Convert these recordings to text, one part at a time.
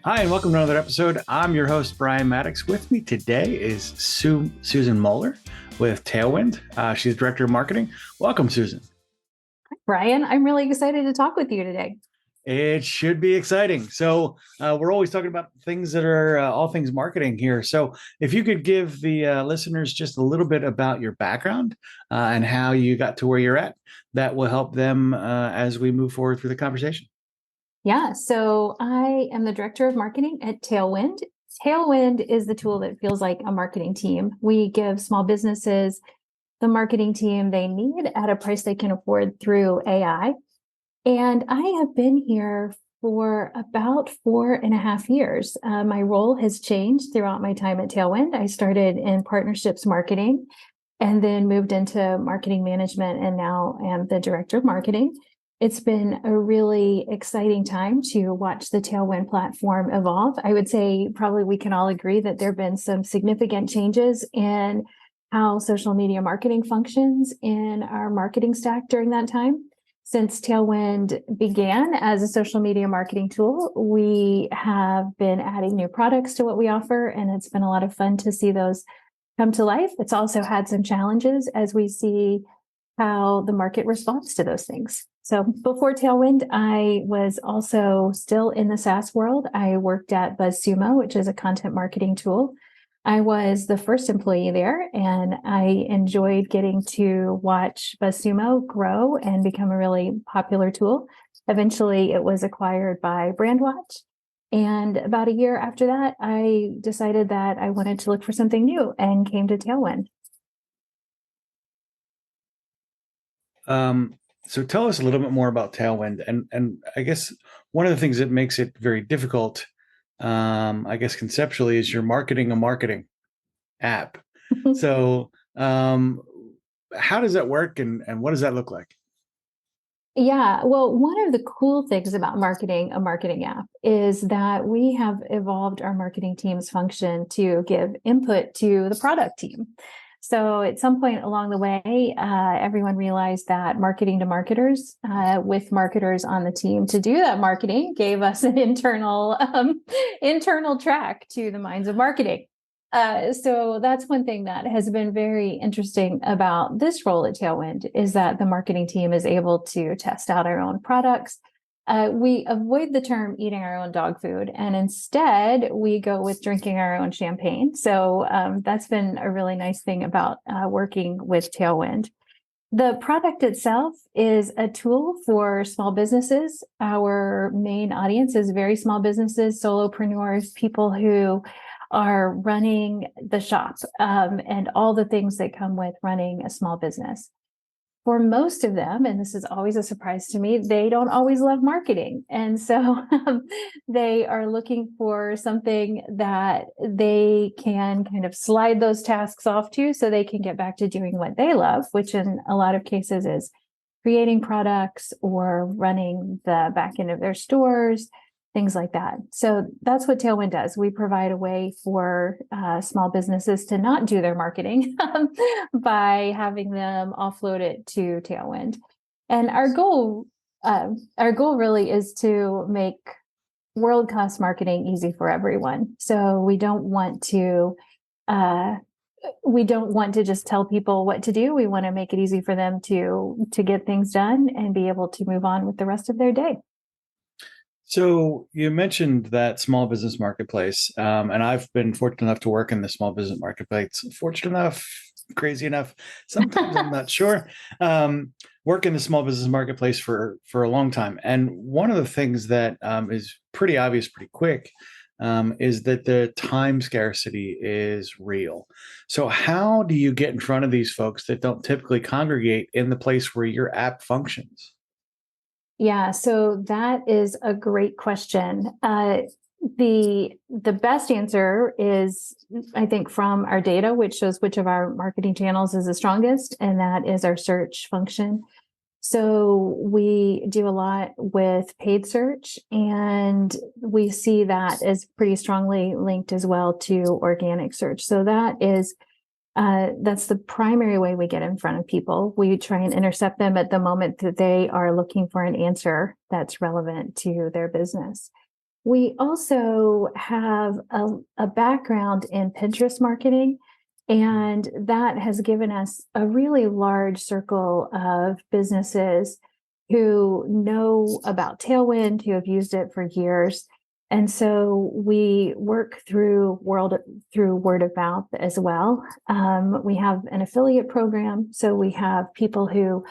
Hi, and welcome to another episode. I'm your host, Brian Mattocks. With me today is Susan Moeller with Tailwind. She's Director of Marketing. Welcome, Susan. Brian, I'm really excited to talk with you today. It should be exciting. So we're always talking about things that are all things marketing here. So if you could give the listeners just a little bit about your background and how you got to where you're at, that will help them as we move forward through the conversation. Yeah, so I am the Director of Marketing at Tailwind. Tailwind is the tool that feels like a marketing team. We give small businesses the marketing team they need at a price they can afford through AI. And I have been here for about 4.5 years. My role has changed throughout my time at Tailwind. I started in partnerships marketing and then moved into marketing management, and now am the Director of Marketing. It's been a really exciting time to watch the Tailwind platform evolve. I would say probably we can all agree that there have been some significant changes in how social media marketing functions in our marketing stack during that time. Since Tailwind began as a social media marketing tool, we have been adding new products to what we offer, and it's been a lot of fun to see those come to life. It's also had some challenges as we see how the market responds to those things. So before Tailwind, I was also still in the SaaS world. I worked at BuzzSumo, which is a content marketing tool. I was the first employee there, and I enjoyed getting to watch BuzzSumo grow and become a really popular tool. Eventually, it was acquired by Brandwatch. And about a year after that, I decided that I wanted to look for something new and came to Tailwind. So tell us a little bit more about Tailwind, and I guess one of the things that makes it very difficult, I guess conceptually, is you're marketing a marketing app. So how does that work, and what does that look like? Yeah, well, one of the cool things about marketing a marketing app is that we have evolved our marketing team's function to give input to the product team. So at some point along the way, everyone realized that marketing to marketers with marketers on the team to do that marketing gave us an internal track to the minds of marketing. So that's one thing that has been very interesting about this role at Tailwind is that the marketing team is able to test out our own products. We avoid the term eating our own dog food, and instead we go with drinking our own champagne. So that's been a really nice thing about working with Tailwind. The product itself is a tool for small businesses. Our main audience is very small businesses, solopreneurs, people who are running the shop and all the things that come with running a small business. For most of them, and this is always a surprise to me, they don't always love marketing. And so they are looking for something that they can kind of slide those tasks off to so they can get back to doing what they love, which in a lot of cases is creating products or running the back end of their stores, things like that. So that's what Tailwind does. We provide a way for small businesses to not do their marketing by having them offload it to Tailwind. And our goal really is to make world-class marketing easy for everyone. So we don't want to just tell people what to do. We want to make it easy for them to get things done and be able to move on with the rest of their day. So you mentioned that small business marketplace, and I've been fortunate enough to work in the small business marketplace. Fortunate enough, crazy enough. Sometimes I'm not sure. Work in the small business marketplace for a long time, and one of the things that is pretty obvious, pretty quick, is that the time scarcity is real. So how do you get in front of these folks that don't typically congregate in the place where your app functions? Yeah, so that is a great question. The best answer is, I think, from our data, which shows which of our marketing channels is the strongest, and that is our search function. So we do a lot with paid search, and we see that as pretty strongly linked as well to organic search. So that's the primary way we get in front of people. We try and intercept them at the moment that they are looking for an answer that's relevant to their business. We also have a background in Pinterest marketing, and that has given us a really large circle of businesses who know about Tailwind, who have used it for years. And so we work through word of mouth as well. We have an affiliate program, so we have people who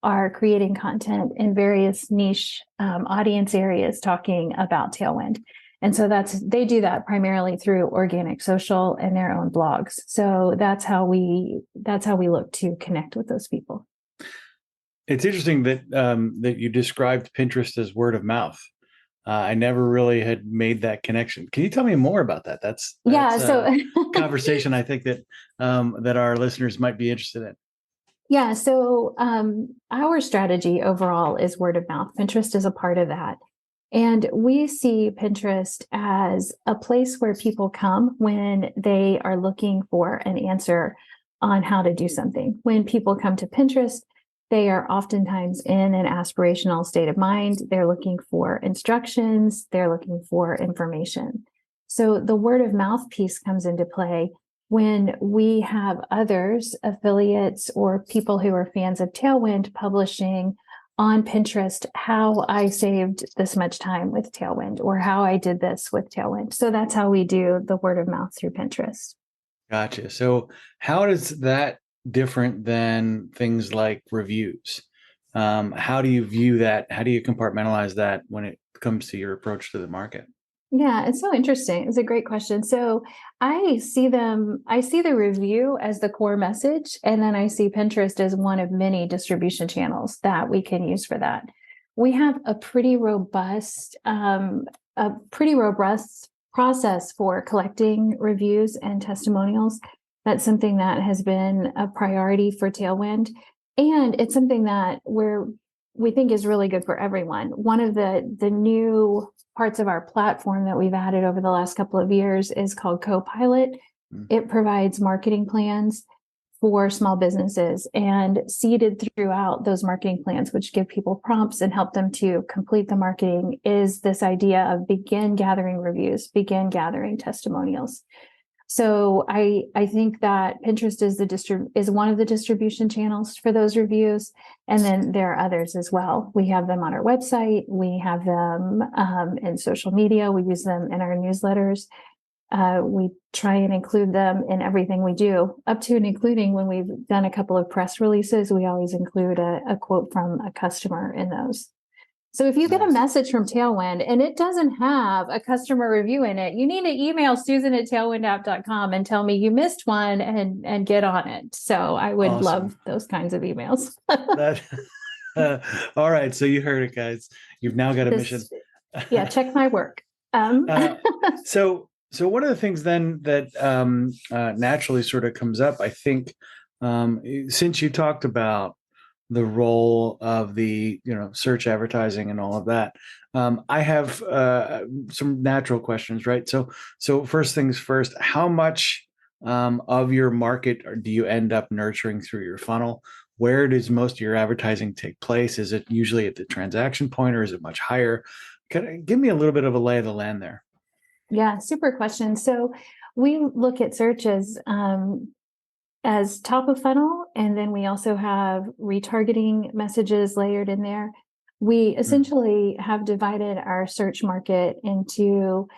are creating content in various niche audience areas talking about Tailwind. And so they do that primarily through organic social and their own blogs. So that's how we look to connect with those people. It's interesting that you described Pinterest as word of mouth. I never really had made that connection. Can you tell me more about that? That's So a conversation I think that our listeners might be interested in. Yeah, so our strategy overall is word of mouth. Pinterest is a part of that. And we see Pinterest as a place where people come when they are looking for an answer on how to do something. When people come to Pinterest, they are oftentimes in an aspirational state of mind. They're looking for instructions, they're looking for information. So the word of mouth piece comes into play when we have others, affiliates, or people who are fans of Tailwind publishing on Pinterest how I saved this much time with Tailwind or how I did this with Tailwind. So that's how we do the word of mouth through Pinterest. Gotcha. So how does that different than things like reviews? How do you view that? How do you compartmentalize that when it comes to your approach to the market? Yeah, it's so interesting. It's a great question. So I see the review as the core message, and then I see Pinterest as one of many distribution channels that we can use for that. We have a pretty robust process for collecting reviews and testimonials. That's something that has been a priority for Tailwind. And it's something that we think is really good for everyone. One of the new parts of our platform that we've added over the last couple of years is called Copilot. It provides marketing plans for small businesses, and seeded throughout those marketing plans, which give people prompts and help them to complete the marketing, is this idea of begin gathering reviews, begin gathering testimonials. So I think that Pinterest is one of the distribution channels for those reviews, and then there are others as well. We have them on our website. We have them in social media. We use them in our newsletters. We try and include them in everything we do, up to and including when we've done a couple of press releases. We always include a quote from a customer in those. So if you get a message from Tailwind and it doesn't have a customer review in it, you need to email Susan@tailwindapp.com and tell me you missed one and get on it. So I would love those kinds of emails. All right. So you heard it, guys. You've now got a mission. Yeah, check my work. So one of the things then that naturally sort of comes up, I think, since you talked about the role of the search advertising and all of that, I have some natural questions, right? So first things first, how much of your market do you end up nurturing through your funnel? Where does most of your advertising take place? Is it usually at the transaction point, or is it much higher? Give me a little bit of a lay of the land there. Yeah, super question. So we look at search as top of funnel, and then we also have retargeting messages layered in there. We essentially have divided our search market into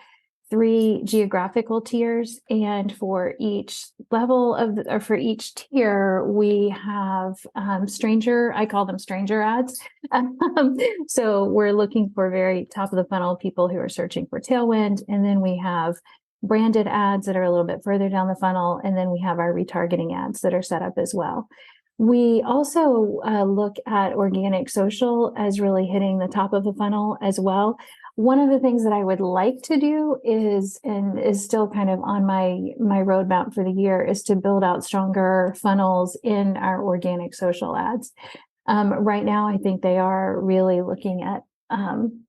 3 geographical tiers, and for each for each tier, we have I call them stranger ads. So we're looking for very top of the funnel people who are searching for Tailwind, and then we have branded ads that are a little bit further down the funnel, and then we have our retargeting ads that are set up as well. We also look at organic social as really hitting the top of the funnel as well. One of the things that I would like to do is still kind of on my roadmap for the year, is to build out stronger funnels in our organic social ads. Right now, I think they are really looking at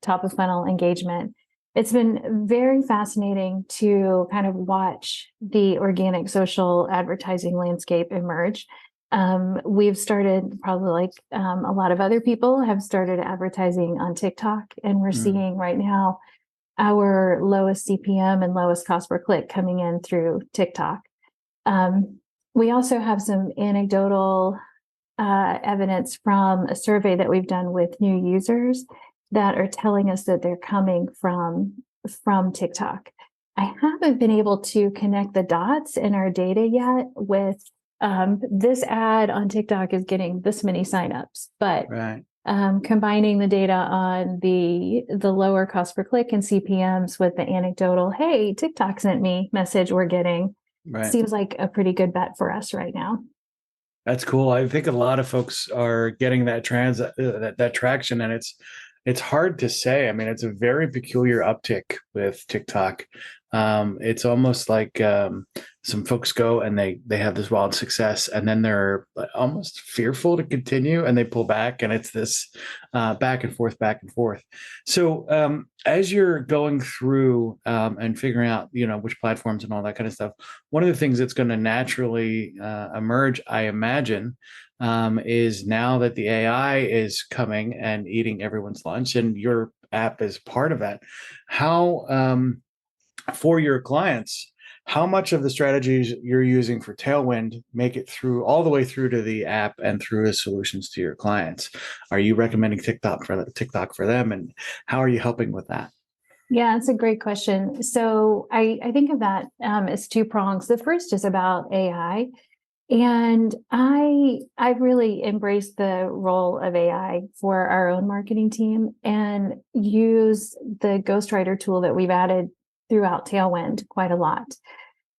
top of funnel engagement. It's been very fascinating to kind of watch the organic social advertising landscape emerge. We've started, probably like a lot of other people have started advertising on TikTok, and we're seeing right now our lowest CPM and lowest cost per click coming in through TikTok. We also have some anecdotal evidence from a survey that we've done with new users that are telling us that they're coming from TikTok. I haven't been able to connect the dots in our data yet with this ad on TikTok is getting this many signups, but Right. Combining the data on the lower cost per click and CPMs with the anecdotal, hey, TikTok sent me message we're getting, Right. seems like a pretty good bet for us right now. That's cool. I think a lot of folks are getting that that traction, and it's hard to say. I mean, it's a very peculiar uptick with TikTok. It's almost like some folks go and they have this wild success, and then they're almost fearful to continue, and they pull back, and it's this back and forth, back and forth. So as you're going through and figuring out, which platforms and all that kind of stuff, one of the things that's going to naturally emerge, I imagine, is now that the AI is coming and eating everyone's lunch, and your app is part of that. How for your clients, how much of the strategies you're using for Tailwind make it through all the way through to the app and through as solutions to your clients? Are you recommending TikTok for them, and how are you helping with that? Yeah, it's a great question. So I think of that as two prongs. The first is about AI. And I've really embraced the role of AI for our own marketing team and use the ghostwriter tool that we've added throughout Tailwind quite a lot.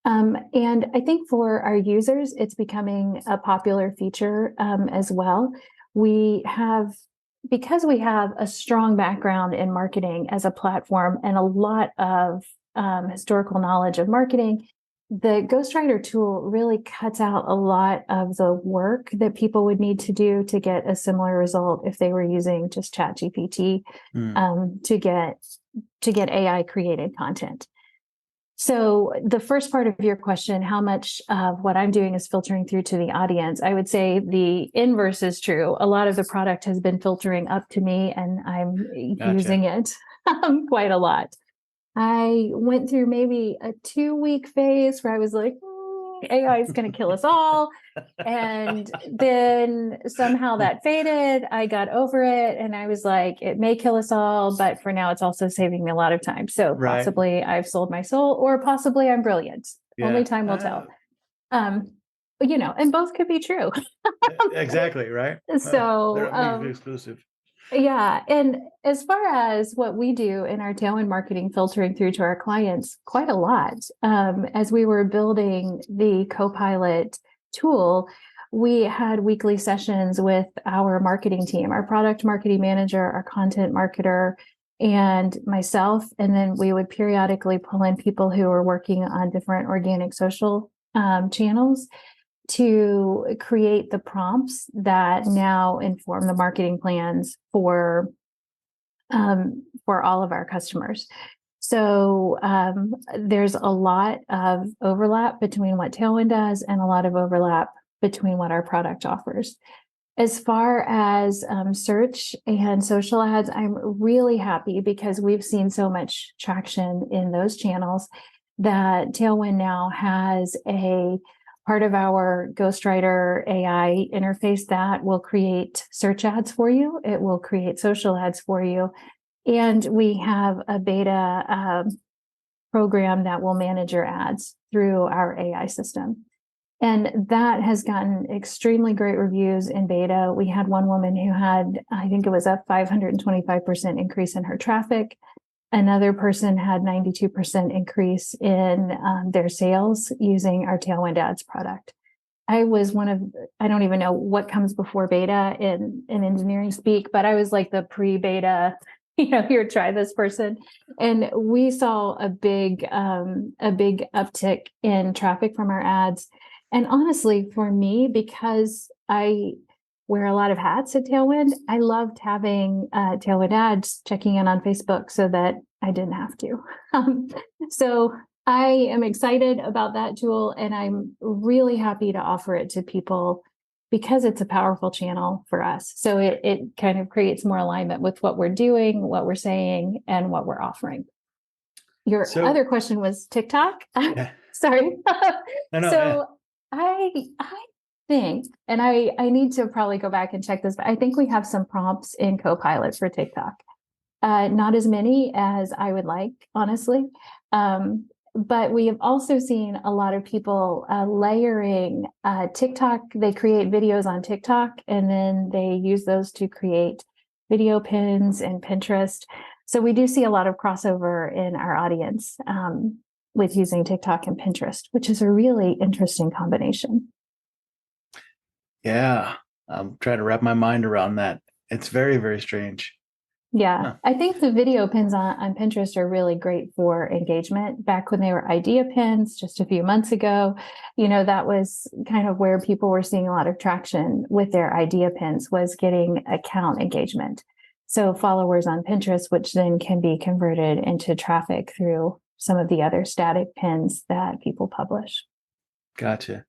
And I think for our users, it's becoming a popular feature as well. Because we have a strong background in marketing as a platform and a lot of historical knowledge of marketing, the ghostwriter tool really cuts out a lot of the work that people would need to do to get a similar result if they were using just ChatGPT to get AI created content. So the first part of your question, how much of what I'm doing is filtering through to the audience? I would say the inverse is true. A lot of the product has been filtering up to me, and I'm using it quite a lot. I went through maybe a 2-week phase where I was like, AI is going to kill us all. And then somehow that faded. I got over it and I was like, it may kill us all, but for now it's also saving me a lot of time. So possibly I've sold my soul, or possibly I'm brilliant. Yeah. Only time will tell. And both could be true. Exactly, right? So they're mutually exclusive. Yeah. And as far as what we do in our Tailwind marketing, filtering through to our clients, quite a lot. As we were building the Copilot tool, we had weekly sessions with our marketing team, our product marketing manager, our content marketer, and myself. And then we would periodically pull in people who are working on different organic social channels to create the prompts that now inform the marketing plans for all of our customers. So there's a lot of overlap between what Tailwind does and a lot of overlap between what our product offers. As far as search and social ads, I'm really happy because we've seen so much traction in those channels that Tailwind now has a part of our ghostwriter AI interface that will create search ads for you. It will create social ads for you. And we have a beta program that will manage your ads through our AI system. And that has gotten extremely great reviews in beta. We had one woman who had, I think it was a 525% increase in her traffic. Another person had 92% increase in their sales using our Tailwind Ads product. I don't even know what comes before beta in engineering speak, but I was like the pre-beta, here, try this person. And we saw a big uptick in traffic from our ads. And honestly, for me, because I wear a lot of hats at Tailwind, I loved having Tailwind ads checking in on Facebook so that I didn't have to. So I am excited about that tool, and I'm really happy to offer it to people because it's a powerful channel for us. So it kind of creates more alignment with what we're doing, what we're saying, and what we're offering. Your So other question was TikTok. yeah, Sorry. no, yeah, So I think, and I need to probably go back and check this, but I think we have some prompts in Copilot for TikTok. Not as many as I would like, honestly. But we have also seen a lot of people layering TikTok. They create videos on TikTok and then they use those to create video pins and Pinterest. So we do see a lot of crossover in our audience with using TikTok and Pinterest, which is a really interesting combination. yeah. I'm trying to wrap my mind around that. It's very, very strange. Yeah, Huh. I think the video pins on Pinterest are really great for engagement. Back when they were idea pins just a few months ago, that was kind of where people were seeing a lot of traction with their idea pins, was getting account engagement. So followers on Pinterest, which then can be converted into traffic through some of the other static pins that people publish. Gotcha.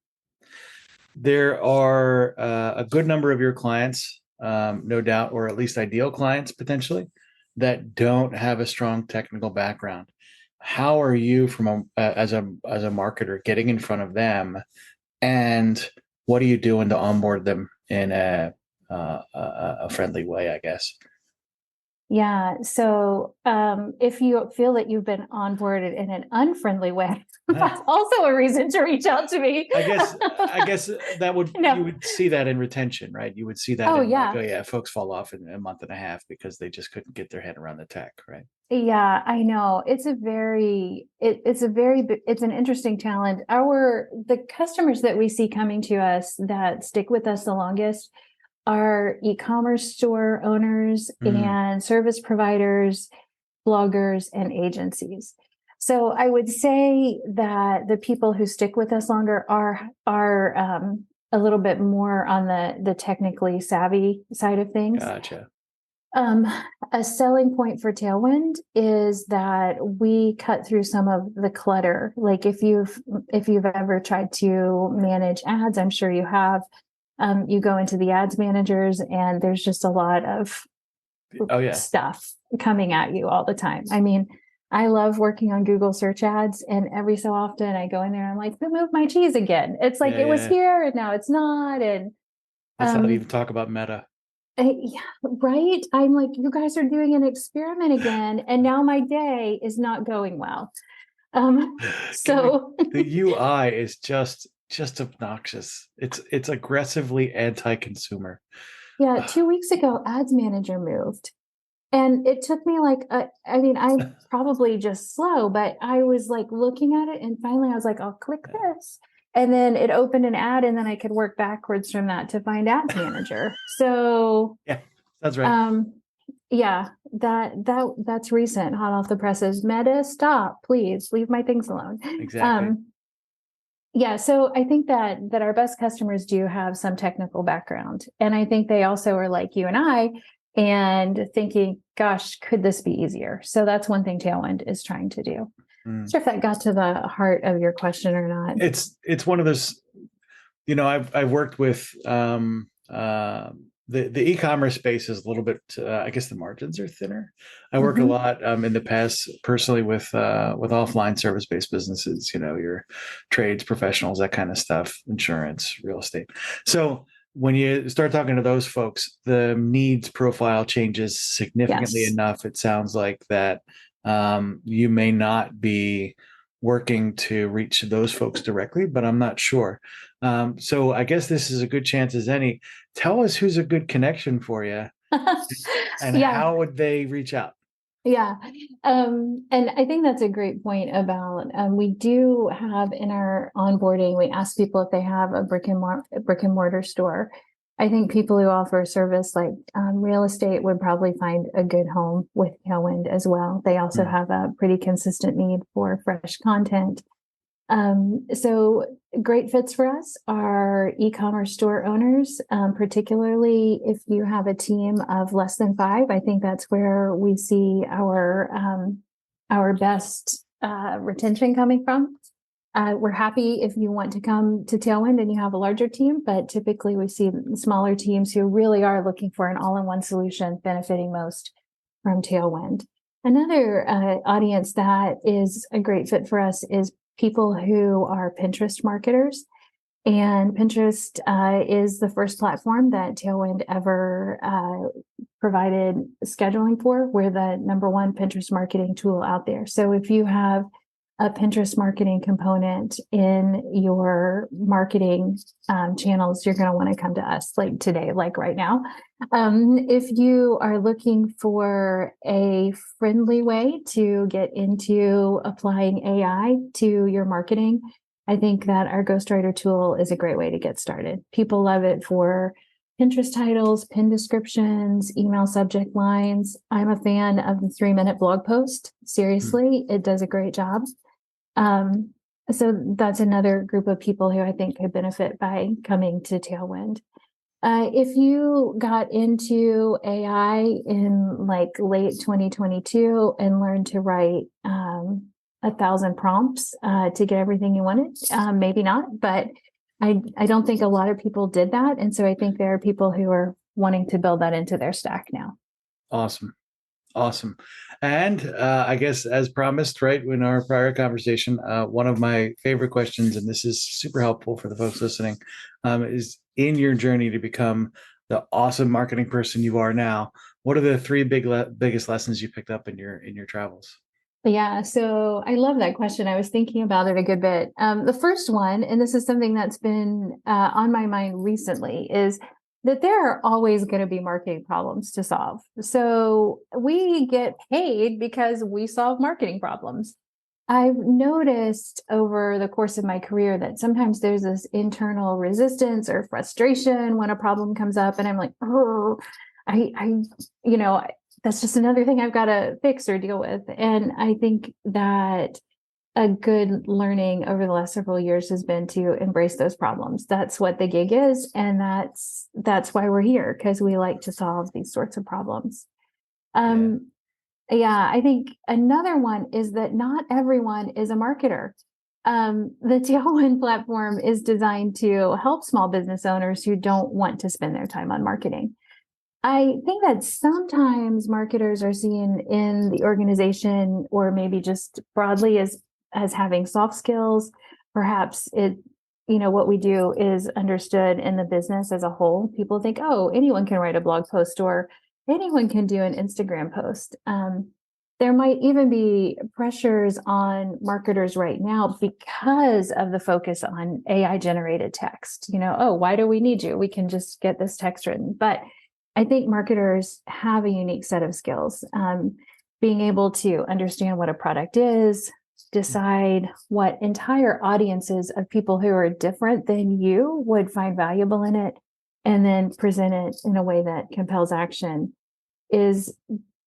There are a good number of your clients, no doubt, or at least ideal clients potentially, that don't have a strong technical background. How are you, as a marketer, getting in front of them, and what are you doing to onboard them in a friendly way, I guess? Yeah. So if you feel that you've been onboarded in an unfriendly way, that's also a reason to reach out to me. I guess that would No. you would see that in retention, right? You would see that Oh, in yeah. like, oh yeah, folks fall off in a month and a half because they just couldn't get their head around the tech, right? Yeah, I know. It's an interesting challenge. The customers that we see coming to us that stick with us the longest are e-commerce store owners and service providers, bloggers, and agencies. So I would say that the people who stick with us longer are a little bit more on the technically savvy side of things. Gotcha. A selling point for Tailwind is that we cut through some of the clutter. Like if you've ever tried to manage ads, I'm sure you have. You go into the ads managers and there's just a lot of stuff coming at you all the time. I mean, I love working on Google search ads, and every so often I go in there and I'm like, who moved my cheese again? It's like it was here and now it's not. And let's not even talk about Meta. yeah, right. I'm like, you guys are doing an experiment again, and now my day is not going well. So the UI is just obnoxious. It's aggressively anti-consumer. Yeah, 2 weeks ago, Ads Manager moved. And it took me I'm probably just slow, but I was like looking at it and finally I was like, I'll click this. And then it opened an ad and then I could work backwards from that to find Ads Manager. So yeah, that's right. Yeah, that's recent, hot off the presses. Meta, stop, please leave my things alone. Exactly. Yeah, so I think that our best customers do have some technical background. And I think they also are like you and I and thinking, gosh, could this be easier? So that's one thing Tailwind is trying to do. Not sure if that got to the heart of your question or not. It's one of those, I've worked with the e-commerce space is a little bit, I guess the margins are thinner. I work a lot in the past personally with offline service-based businesses, your trades, professionals, that kind of stuff, insurance, real estate. So when you start talking to those folks, the needs profile changes significantly enough. It sounds like that you may not be working to reach those folks directly, but I'm not sure. So I guess this is a good chance as any. Tell us who's a good connection for you and how would they reach out? Yeah. And I think that's a great point about, we do have in our onboarding, we ask people if they have a brick and mortar store. I think people who offer a service like real estate would probably find a good home with Tailwind as well. They also have a pretty consistent need for fresh content. So great fits for us are e-commerce store owners, particularly if you have a team of less than 5. I think that's where we see our best retention coming from. We're happy if you want to come to Tailwind and you have a larger team, but typically we see smaller teams who really are looking for an all-in-one solution benefiting most from Tailwind. Another audience that is a great fit for us is people who are Pinterest marketers. And Pinterest is the first platform that Tailwind ever provided scheduling for. We're the number one Pinterest marketing tool out there. So if you have a Pinterest marketing component in your marketing channels, you're going to want to come to us like today, like right now. If you are looking for a friendly way to get into applying AI to your marketing, I think that our ghostwriter tool is a great way to get started. People love it for Pinterest titles, pin descriptions, email subject lines. I'm a fan of the 3-minute blog post. Seriously, it does a great job. So that's another group of people who I think could benefit by coming to Tailwind. If you got into AI in like late 2022 and learned to write 1,000 prompts to get everything you wanted, maybe not, but I don't think a lot of people did that. And so I think there are people who are wanting to build that into their stack now. Awesome. Awesome. And I guess as promised, right, in our prior conversation, one of my favorite questions, and this is super helpful for the folks listening, is in your journey to become the awesome marketing person you are now, what are the three biggest lessons you picked up in your travels? Yeah, so I love that question. I was thinking about it a good bit. The first one, and this is something that's been on my mind recently, is that there are always going to be marketing problems to solve. So we get paid because we solve marketing problems. I've noticed over the course of my career that sometimes there's this internal resistance or frustration when a problem comes up, and I'm like, oh, you know, that's just another thing I've got to fix or deal with. And I think that a good learning over the last several years has been to embrace those problems. That's what the gig is. And that's why we're here, because we like to solve these sorts of problems. Yeah, I think another one is that not everyone is a marketer. The Tailwind platform is designed to help small business owners who don't want to spend their time on marketing. I think that sometimes marketers are seen in the organization, or maybe just broadly, as having soft skills. Perhaps what we do is understood in the business as a whole. People think, oh, anyone can write a blog post or anyone can do an Instagram post. There might even be pressures on marketers right now because of the focus on AI generated text. Oh, why do we need you? We can just get this text written. But I think marketers have a unique set of skills. Being able to understand what a product is, decide what entire audiences of people who are different than you would find valuable in it, and then present it in a way that compels action is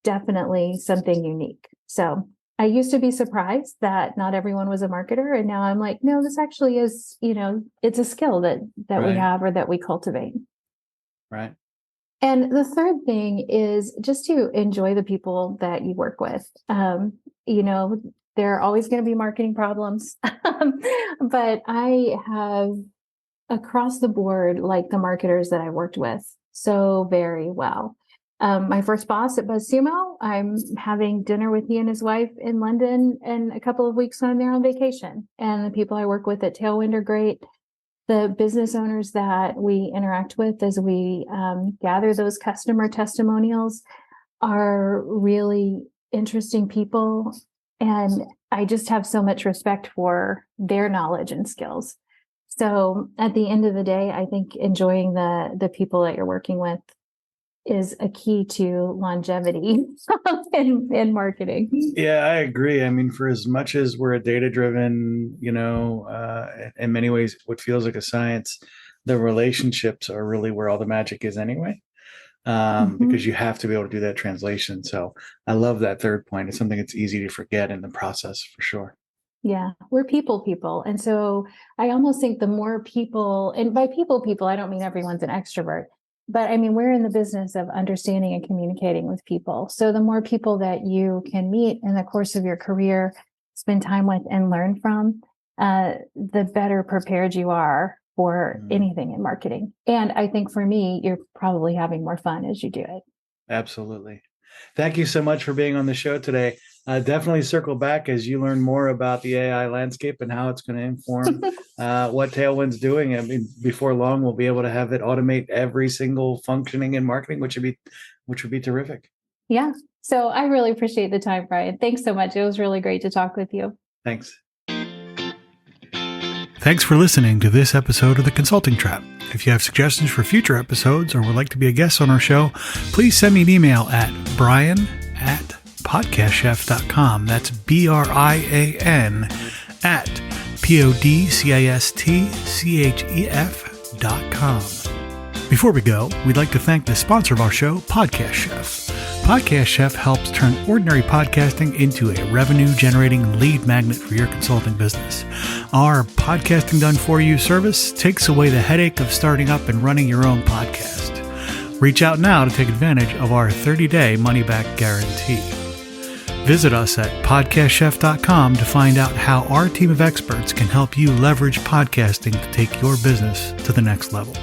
definitely something unique. So I used to be surprised that not everyone was a marketer. And now I'm like, no, this actually is, it's a skill that we have or that we cultivate. Right. And the third thing is just to enjoy the people that you work with. There are always going to be marketing problems, but I have across the board, like the marketers that I worked with so very well. My first boss at BuzzSumo, I'm having dinner with he and his wife in London in a couple of weeks when they're on vacation. And the people I work with at Tailwind are great. The business owners that we interact with as we gather those customer testimonials are really interesting people. And I just have so much respect for their knowledge and skills. So at the end of the day, I think enjoying the people that you're working with is a key to longevity in marketing. Yeah, I agree. I mean, for as much as we're a data-driven, in many ways, what feels like a science, the relationships are really where all the magic is anyway, because you have to be able to do that translation. So I love that third point. It's something that's easy to forget in the process, for sure. Yeah, we're people. And so I almost think the more people, and by people, I don't mean everyone's an extrovert, but I mean, we're in the business of understanding and communicating with people. So the more people that you can meet in the course of your career, spend time with and learn from, the better prepared you are for anything in marketing. And I think for me, you're probably having more fun as you do it. Absolutely. Thank you so much for being on the show today. Definitely circle back as you learn more about the AI landscape and how it's going to inform what Tailwind's doing. I mean, before long, we'll be able to have it automate every single functioning in marketing, which would be terrific. Yeah. So I really appreciate the time, Brian. Thanks so much. It was really great to talk with you. Thanks. Thanks for listening to this episode of The Consulting Trap. If you have suggestions for future episodes or would like to be a guest on our show, please send me an email at brian@podcastchef.com. That's BRIAN at PODCASTCHEF.com. Before we go, we'd like to thank the sponsor of our show, Podcast Chef. Podcast Chef helps turn ordinary podcasting into a revenue-generating lead magnet for your consulting business. Our Podcasting Done For You service takes away the headache of starting up and running your own podcast. Reach out now to take advantage of our 30-day money-back guarantee. Visit us at podcastchef.com to find out how our team of experts can help you leverage podcasting to take your business to the next level.